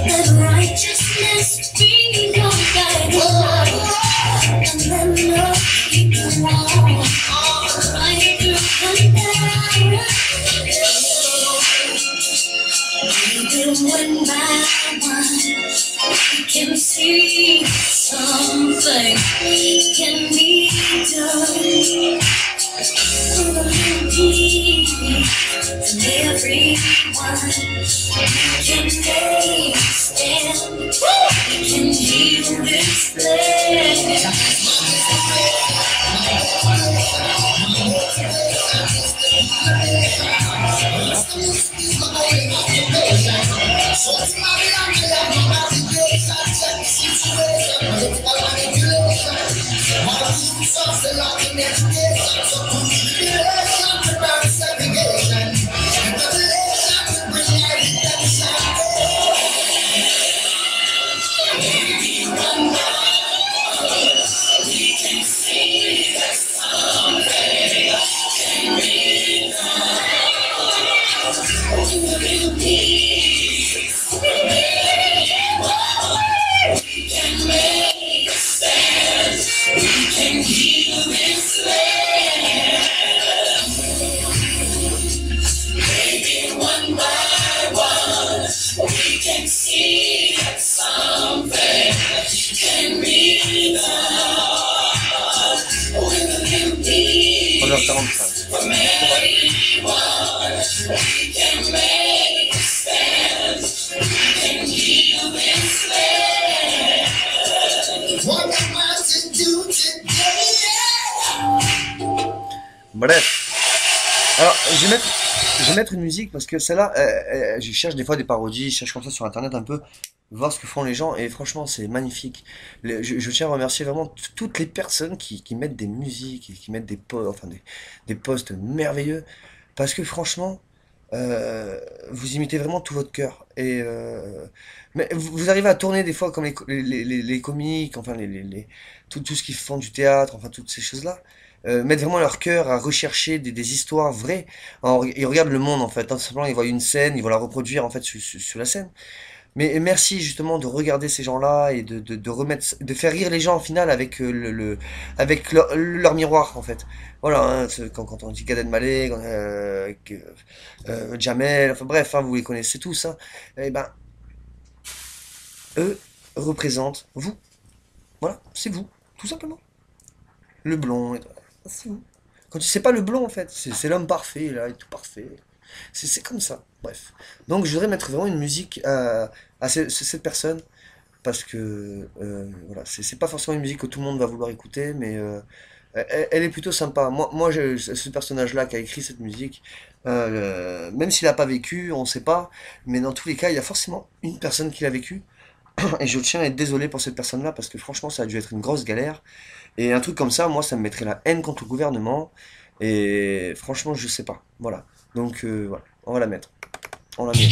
Let righteousness be your guiding light, and then love keep you warm right through the night. Even when by one we can see something can be done. Indeed, and everyone can make a stand, can heal this land. Bref, alors je vais mettre une musique parce que celle-là, je cherche des fois des parodies, je cherche comme ça sur internet un peu, voir ce que font les gens et franchement c'est magnifique. Je tiens à remercier vraiment toutes les personnes qui mettent des musiques, et qui mettent des posts merveilleux parce que franchement, vous imitez vraiment tout votre cœur et mais vous arrivez à tourner des fois comme les comiques, enfin tout ce qui font du théâtre, enfin toutes ces choses-là. Mettre vraiment leur cœur à rechercher des histoires vraies. Alors, ils regardent le monde en fait, hein, simplement ils voient une scène, ils vont la reproduire en fait sur la scène. Mais merci justement de regarder ces gens-là et de remettre, de faire rire les gens en final avec avec leur miroir en fait. Voilà, hein, quand on dit Gad Elmaleh, Jamel, enfin bref, hein, vous les connaissez tous. Hein, et ben, eux représentent vous. Voilà, c'est vous, tout simplement. Le blond, c'est vous. Quand tu sais pas le blond en fait, c'est l'homme parfait, là, il est tout parfait. C'est comme ça, bref. Donc je voudrais mettre vraiment une musique à cette personne, parce que voilà, c'est pas forcément une musique que tout le monde va vouloir écouter, mais elle est plutôt sympa. Ce personnage-là qui a écrit cette musique, même s'il n'a pas vécu, on sait pas, mais dans tous les cas, il y a forcément une personne qui l'a vécu, et je tiens à être désolé pour cette personne-là, parce que franchement, ça a dû être une grosse galère. Et un truc comme ça, moi, ça me mettrait la haine contre le gouvernement. Et franchement, je sais pas. Voilà. Donc, voilà. On va la mettre. On la met.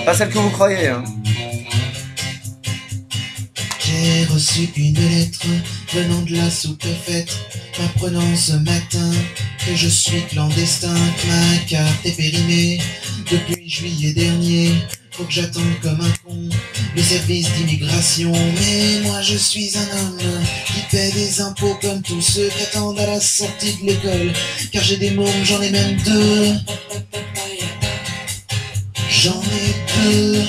Pas celle que vous croyez, hein. J'ai reçu une lettre venant de la sous-préfète, m'apprenant ce matin que je suis clandestin, que ma carte est périmée depuis juillet dernier. Faut que j'attende comme un con le service d'immigration. Mais moi je suis un homme qui paie des impôts comme tous ceux qui attendent à la sortie de l'école. Car j'ai des mômes, j'en ai même deux. J'en ai deux.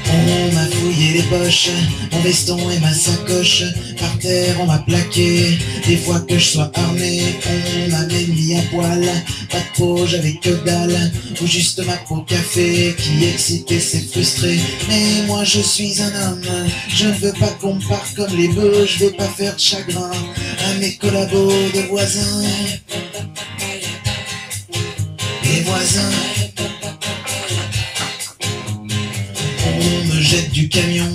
On m'a fouillé les poches, mon veston et ma sacoche. Par terre on m'a plaqué, des fois que je sois armé. On m'a même mis à poil, pas de peau, j'avais que dalle. Ou juste ma peau café, qui excite et c'est frustré. Mais moi je suis un homme, je ne veux pas qu'on me parte comme les bœufs. Je veux pas faire de chagrin à mes collabos de voisins. Les voisins. On me jette du camion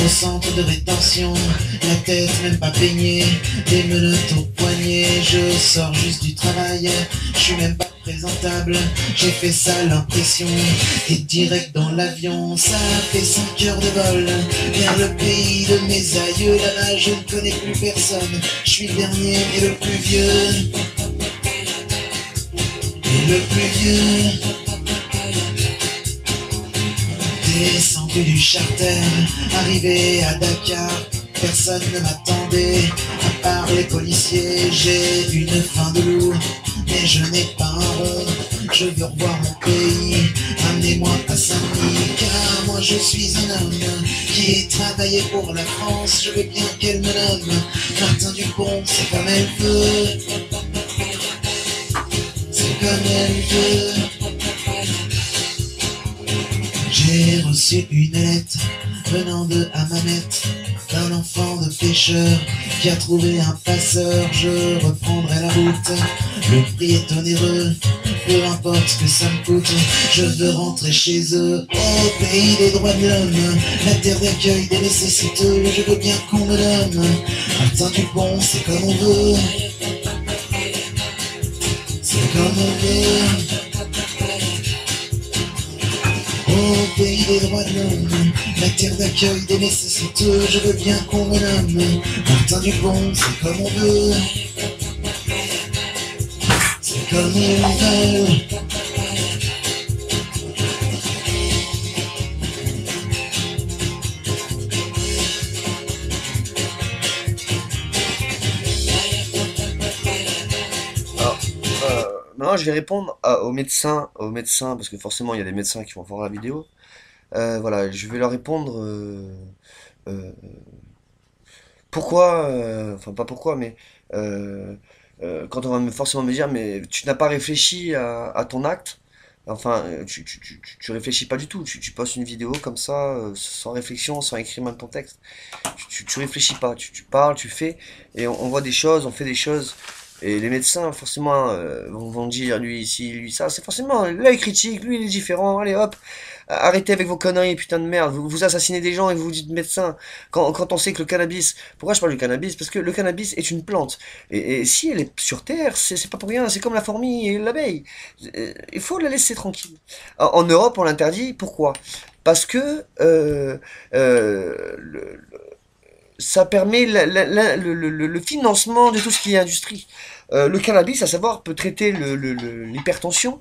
au centre de rétention, la tête même pas peignée, des menottes au poignet. Je sors juste du travail, je suis même pas présentable. J'ai fait ça l'impression, et direct dans l'avion, ça fait 5 heures de vol, vers le pays de mes aïeux. Là-bas je ne connais plus personne, je suis le dernier et le plus vieux. Et le plus vieux. Descendu du charter, arrivé à Dakar, personne ne m'attendait, à part les policiers. J'ai une faim de loup, mais je n'ai pas un rond. Je veux revoir mon pays, amenez-moi à Saint-Denis, car moi je suis un homme qui ai travaillé pour la France. Je veux bien qu'elle me nomme Martin Dupont, c'est comme elle veut, c'est comme elle veut. J'ai reçu une lettre venant de Hammamet, d'un enfant de pêcheur qui a trouvé un passeur. Je reprendrai la route, le prix est onéreux, peu importe ce que ça me coûte. Je veux rentrer chez eux, au pays des droits de l'homme, la terre d'accueil des nécessiteux. Je veux bien qu'on me nomme Martin Dupont, c'est comme on veut, c'est comme on veut. Au pays des droits de l'homme, la terre d'accueil des nécessiteux. Je veux bien qu'on me nomme Martin Dupont, c'est comme on veut, c'est comme on veut. Alors, maintenant, je vais répondre aux médecins, parce que forcément, il y a des médecins qui vont voir la vidéo. Voilà, je vais leur répondre euh, pourquoi, enfin pas pourquoi, mais euh, quand on va forcément me dire, mais tu n'as pas réfléchi à ton acte, enfin, tu réfléchis pas du tout, tu postes une vidéo comme ça, sans réflexion, sans écrire même ton texte, tu réfléchis pas, tu parles, tu fais, et on voit des choses, on fait des choses. Et les médecins, forcément, vont dire lui ici, lui ça. C'est forcément l'œil critique, lui il est différent. Allez hop, arrêtez avec vos conneries, putain de merde. Vous assassinez des gens et vous vous dites médecin. Quand on sait que le cannabis. Pourquoi je parle du cannabis? Parce que le cannabis est une plante. Et si elle est sur Terre, c'est pas pour rien. C'est comme la fourmi et l'abeille. Il faut la laisser tranquille. En Europe, on l'interdit. Pourquoi? Parce que ça permet le financement de tout ce qui est industrie. Le cannabis, à savoir, peut traiter l'hypertension,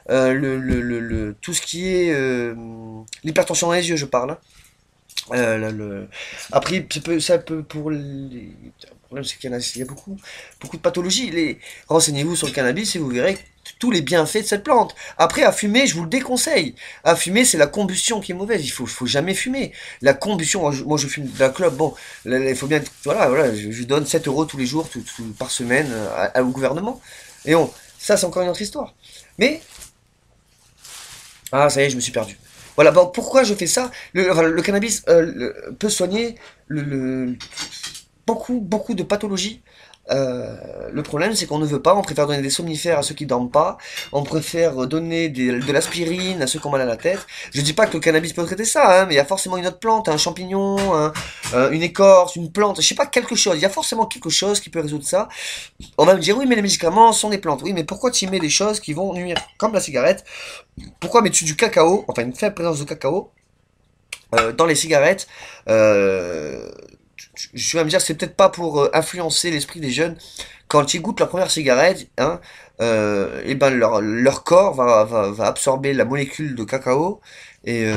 tout ce qui est l'hypertension dans les yeux, je parle. Hein. Après, ça peut pour les. Le problème, c'est qu'il y a beaucoup de pathologies. Renseignez-vous sur le cannabis et vous verrez tous les bienfaits de cette plante. Après, à fumer, je vous le déconseille. À fumer, c'est la combustion qui est mauvaise. Il faut jamais fumer. La combustion, moi, je fume de la clope. Bon, il faut bien, voilà, je donne 7 euros tous les jours, par semaine, au gouvernement. Et ça, c'est encore une autre histoire. Mais, ah, ça y est, je me suis perdu. Voilà, bon, pourquoi je fais ça? Le cannabis peut soigner beaucoup de pathologies. Le problème, c'est qu'on ne veut pas, on préfère donner des somnifères à ceux qui dorment pas, on préfère donner de l'aspirine à ceux qui ont mal à la tête. Je dis pas que le cannabis peut traiter ça, hein, mais il y a forcément une autre plante, un champignon, une écorce, une plante, je sais pas, quelque chose. Il y a forcément quelque chose qui peut résoudre ça. On va me dire, oui, mais les médicaments sont des plantes. Oui, mais pourquoi tu y mets des choses qui vont nuire, comme la cigarette? Pourquoi mets-tu du cacao, enfin une faible présence de cacao, dans les cigarettes? Je vais me dire, c'est peut-être pas pour influencer l'esprit des jeunes. Quand ils goûtent leur première cigarette, hein, et ben leur corps va absorber la molécule de cacao et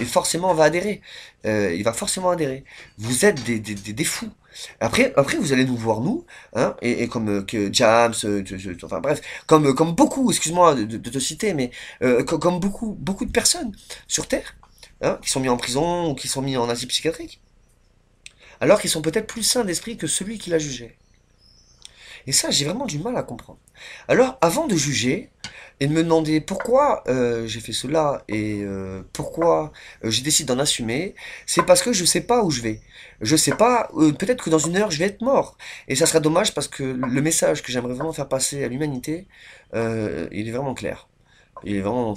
forcément va adhérer. Il va forcément adhérer. Vous êtes des fous. Après, vous allez nous voir, nous, hein, et comme que Jams, enfin bref, comme beaucoup, excuse-moi de te citer, mais comme beaucoup de personnes sur Terre, hein, qui sont mis en prison ou qui sont mis en asile psychiatrique, alors qu'ils sont peut-être plus sains d'esprit que celui qui l'a jugé. Et ça, j'ai vraiment du mal à comprendre. Alors, avant de juger et de me demander pourquoi j'ai fait cela et pourquoi je décide d'en assumer, c'est parce que je sais pas où je vais. Je sais pas, peut-être que dans une heure, je vais être mort. Et ça serait dommage parce que le message que j'aimerais vraiment faire passer à l'humanité, il est vraiment clair. Il est vraiment.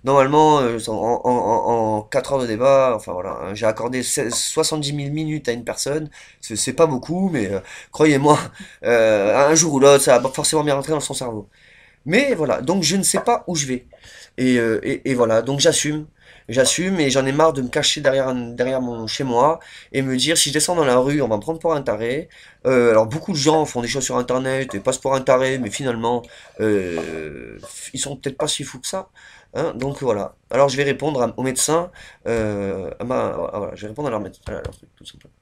Normalement, en 4 heures de débat, enfin voilà, hein, j'ai accordé 70 000 minutes à une personne. C'est pas beaucoup, mais croyez-moi, un jour ou l'autre, ça va forcément bien rentrer dans son cerveau. Mais voilà, donc je ne sais pas où je vais. Et voilà, donc j'assume. J'assume et j'en ai marre de me cacher derrière mon chez moi et me dire si je descends dans la rue, on va me prendre pour un taré. Alors beaucoup de gens font des choses sur internet et passent pour un taré, mais finalement ils sont peut-être pas si fous que ça. Hein, donc voilà. Alors je vais répondre au médecin, voilà, je vais répondre à leur truc, tout simplement.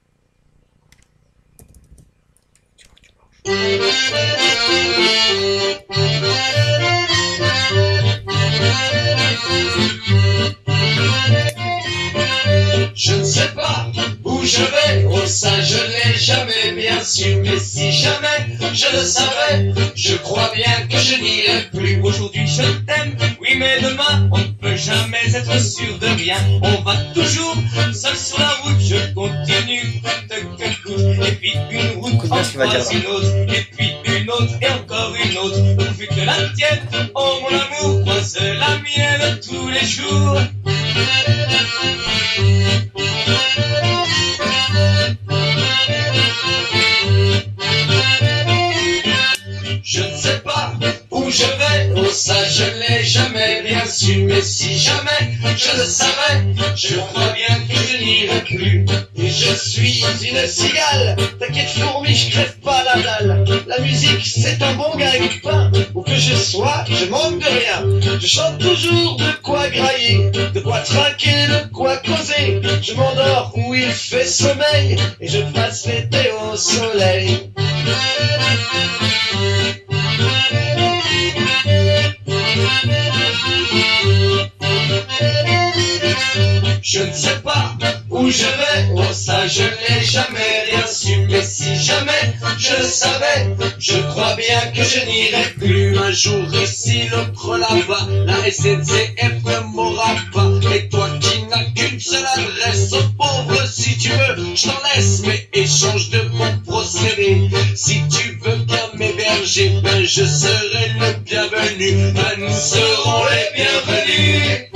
Je ne sais pas où je vais, oh ça je l'ai jamais bien su, mais si jamais je le savais, je crois bien que je n'irai plus. Aujourd'hui je t'aime, oui mais demain on ne peut jamais être sûr de rien. On va toujours seul sur la route, je continue de couche, et puis une route Écoute bien ce qu'il va dire croise là. une autre, et puis une autre et encore une autre. Pourvu que la tienne, oh mon amour, croise la mienne tous les jours. Je ne sais pas où je vais, oh ça je l'ai jamais bien su, mais si jamais je le savais, je crois bien que je n'irai plus. Et je suis une cigale, t'inquiète fourmi, je crève pas la dalle. La musique c'est un bon gagne-pain, où que je sois, je manque de rien. Je chante toujours de quoi grailler, de quoi trinquer, de quoi causer. Je m'endors où il fait sommeil, et je passe l'été au soleil. Je ne sais pas où je vais, oh ça je l'ai jamais rien su, mais si jamais je le savais, je crois bien que je n'irai plus. Un jour ici, l'autre là-bas, la SNCF ne m'aura pas. Et toi qui n'as qu'une seule adresse, oh pauvre si tu veux, je t'en laisse, mais échange de mon procédé. Si tu veux bien m'héberger, ben je serai le bienvenu, ben nous serons les bienvenus.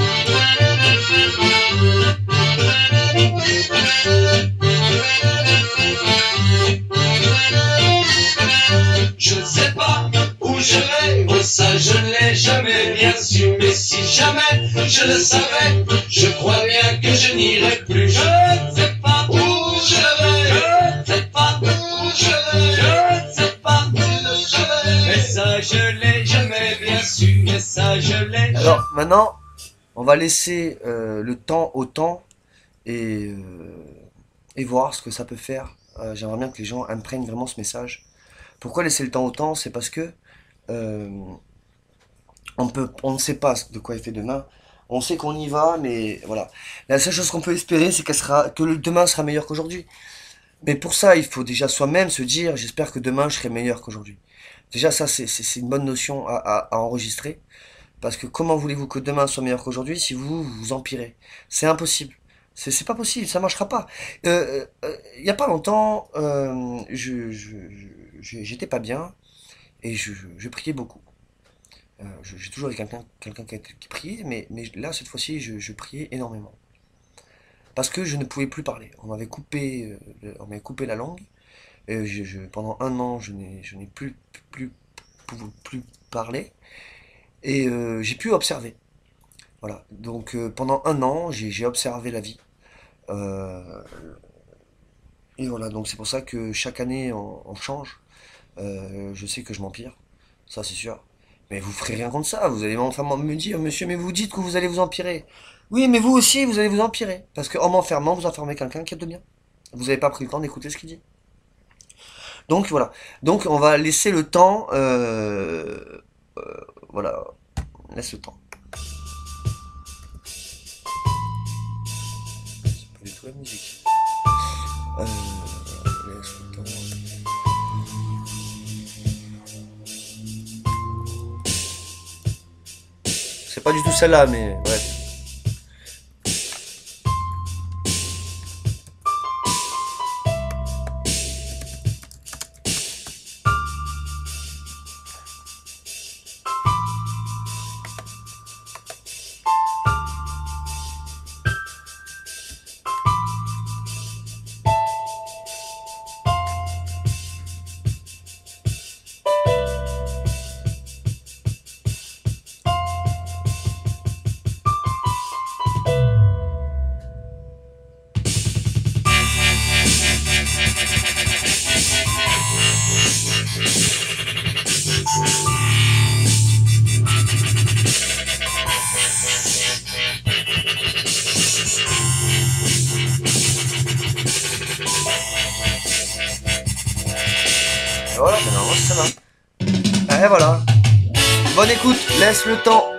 Je ne sais pas où je vais, oh ça je ne l'ai jamais bien su, mais si jamais je le savais, je crois bien que je n'irai plus. Je ne sais pas où je vais, je ne sais pas où je vais, je ne sais pas où je vais, mais ça je l'ai jamais bien su, mais ça je l'ai. Alors maintenant, on va laisser le temps au temps et voir ce que ça peut faire. J'aimerais bien que les gens imprègnent vraiment ce message. Pourquoi laisser le temps au temps? C'est parce que euh, on ne sait pas de quoi il fait demain. On sait qu'on y va, mais voilà. La seule chose qu'on peut espérer, c'est que le demain sera meilleur qu'aujourd'hui. Mais pour ça, il faut déjà soi-même se dire, j'espère que demain je serai meilleur qu'aujourd'hui. Déjà, ça, c'est une bonne notion à enregistrer. Parce que comment voulez-vous que demain soit meilleur qu'aujourd'hui si vous vous empirez? C'est impossible. C'est pas possible, ça marchera pas. Il y a pas longtemps, j'étais pas bien et je priais beaucoup. J'ai toujours été quelqu'un qui priait, mais là, cette fois-ci, je priais énormément. Parce que je ne pouvais plus parler. On m'avait coupé la langue. Et pendant un an, je n'ai plus, plus parlé. Et j'ai pu observer. Voilà. Donc pendant un an, j'ai observé la vie. Euh, et voilà. Donc c'est pour ça que chaque année, on change. Je sais que je m'empire. Ça, c'est sûr. Mais vous ferez rien contre ça. Vous allez enfin me dire, monsieur, mais vous dites que vous allez vous empirer. Oui, mais vous aussi, vous allez vous empirer. Parce qu'en m'enfermant, vous enfermez quelqu'un qui est de bien. Vous n'avez pas pris le temps d'écouter ce qu'il dit. Donc voilà. Donc on va laisser le temps. Voilà. Laisse le temps. C'est pas du tout la musique. Laisse le temps. C'est pas du tout celle-là, mais bref. Voilà, mais normalement, c'est ça va. Et voilà. Bonne écoute, laisse le temps.